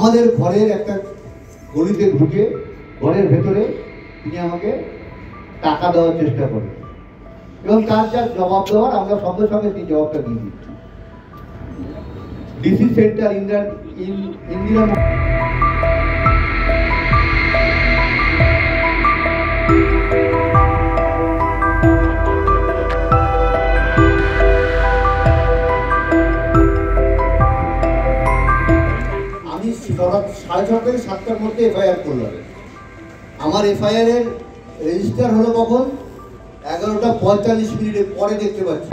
আমাদের ঘরের একটা গলিতে ঢুকে ঘরের ভেতরে তিনি আমাকে টাকা দেওয়ার চেষ্টা করেন এবং তার যা জবাব দেওয়ার আমরা সঙ্গে সঙ্গে সেই জবাবটা দিয়ে দিচ্ছি। ডিসি সেন্টার ইন্দিরা আমি 6:30 থেকে 7টার মধ্যে এফআইআর করলাম। আমার এফআইআর এর রেজিস্টার হলো কখন? 11:45 পরে দেখতে পাচ্ছি।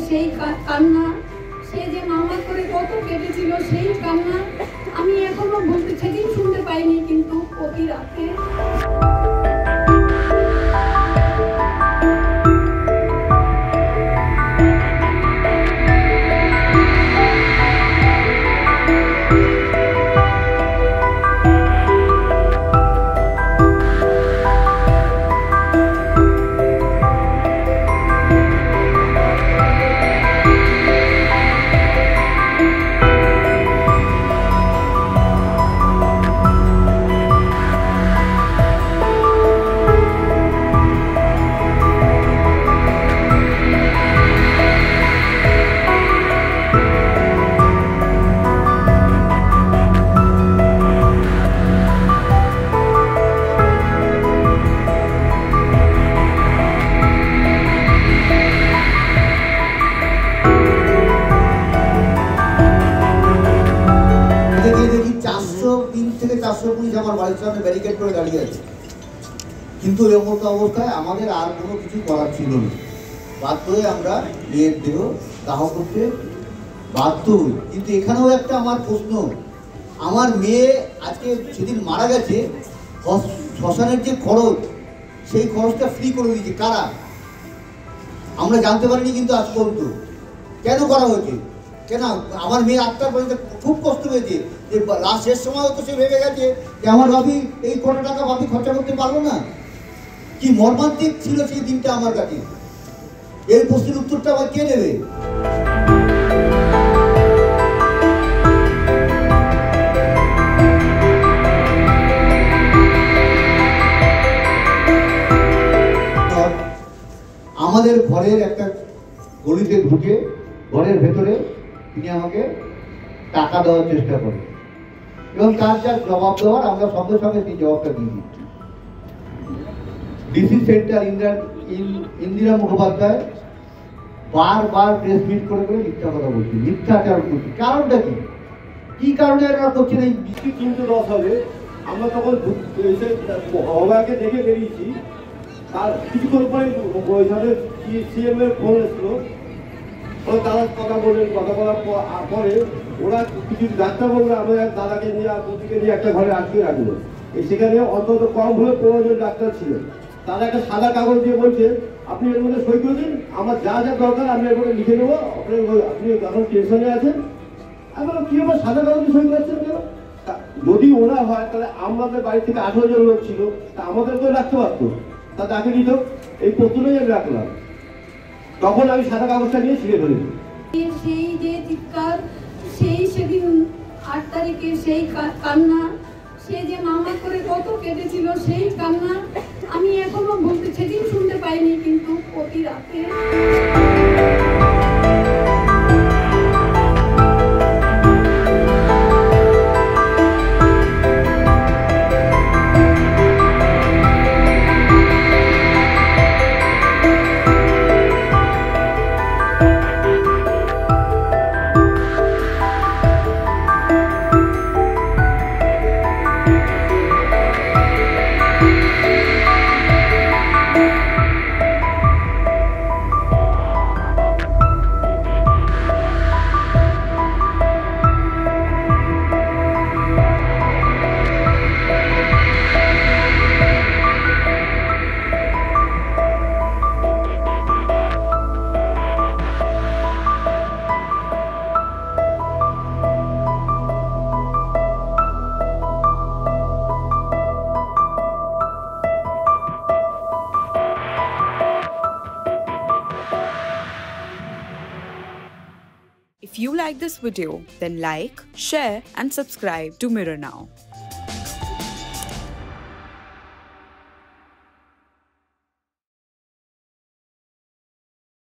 সেই কান্না, সে যে মামা করে কত কেটেছিল সেই কান্না আমি এখনো বলতে, সেদিন শুনতে পাইনি, কিন্তু প্রতি রাতে দেখি 403 থেকে 400 পুলিশ আমার বাড়ির সামনে ব্যারিকেড করে দাঁড়িয়ে আছে। কিন্তু এরকম অবস্থায় আমাদের আর কোনো কিছু করার ছিল না। বাধ্য হয়ে আমরা মেয়ের দেহ দাহ করতে বাধ্য হই। কিন্তু এখানেও একটা আমার প্রশ্ন, আমার মেয়ে আজকে সেদিন মারা গেছে, শ্মশানের যে খরচ, সেই খরচটা ফ্রি করে দিয়েছে কারা? আমরা জানতে পারিনি কিন্তু আজ পর্যন্ত। কেন করা হয়েছে? কেন? আমার মেয়ে আত্মার পর্যন্ত খুব কষ্ট হয়েছে যে লাস্ট শেষ সময়ও তো সে ভেবে গেছে যে আমার ভাবি এই কত টাকা ভাবি খরচা করতে পারলো না। কি মর্মান্তিক ছিল সেই দিনটা আমার কাছে। এর প্রশ্নের উত্তরটা আবার কে দেবে? আমাদের ঘরের একটা গলিতে ঢুকে ঘরের ভেতরে তিনি আমাকে টাকা দেওয়ার চেষ্টা করেন এবং তার যা জবাব দেওয়ার আমরা সঙ্গে সঙ্গে সেই জবাবটা দিয়ে দিচ্ছি। ডিসি সেন্টার ইন্দিরা মুখোপাধ্যায় বারবার প্রেস মিট করে মিথ্যা কথা বলছি, মিথ্যাচার করছি। কারণটা কি? কি কারণে এরা করছেন? এই 3:10 হবে, আমরা তখন অবাকে দেখে বেরিয়েছি। তার কিছুক্ষণ পরে ওইখানে সিএম এর ফোন এসলো, তারা কথা বললেন। কথা বলার পরে ওরা কিছু ডাক্তার বললো আমাদের দাদাকে নিয়ে পুতিকে নিয়ে একটা ঘরে আটকে রাখলো। সেখানে অন্তত কম হলে 15 জন ডাক্তার ছিল। তারা একটা সাদা কাগজ দিয়ে বলছে আপনি এর মধ্যে সই করে দিন, আমার যা যা দরকার আমি এর মধ্যে লিখে নেবো, আপনি এখন টেনশনে আছেন। আমি বললাম কি ব্যাপার, সাদা কাগজে সই করছেন কেন? যদি ওরা হয় তাহলে আমাদের বাড়ি থেকে 18 জন লোক ছিল, তা আমাদেরকেও রাখতে পারতো, তা তাকে দিত। এই প্রথমেই আমি রাখলাম, তখন আমি সাদা কাগজটা নিয়ে ছিঁড়ে ফেলেছি। সেই যে চিৎকার, সেই সেদিন 8 তারিখে সেই কান্না, সে যে মামা করে কত কেটেছিল সেই কান্না আমি এখনো বলতে, সেদিন শুনতে পাইনি, কিন্তু প্রতি রাতে If you like this video, then like, share and subscribe to Mirror Now.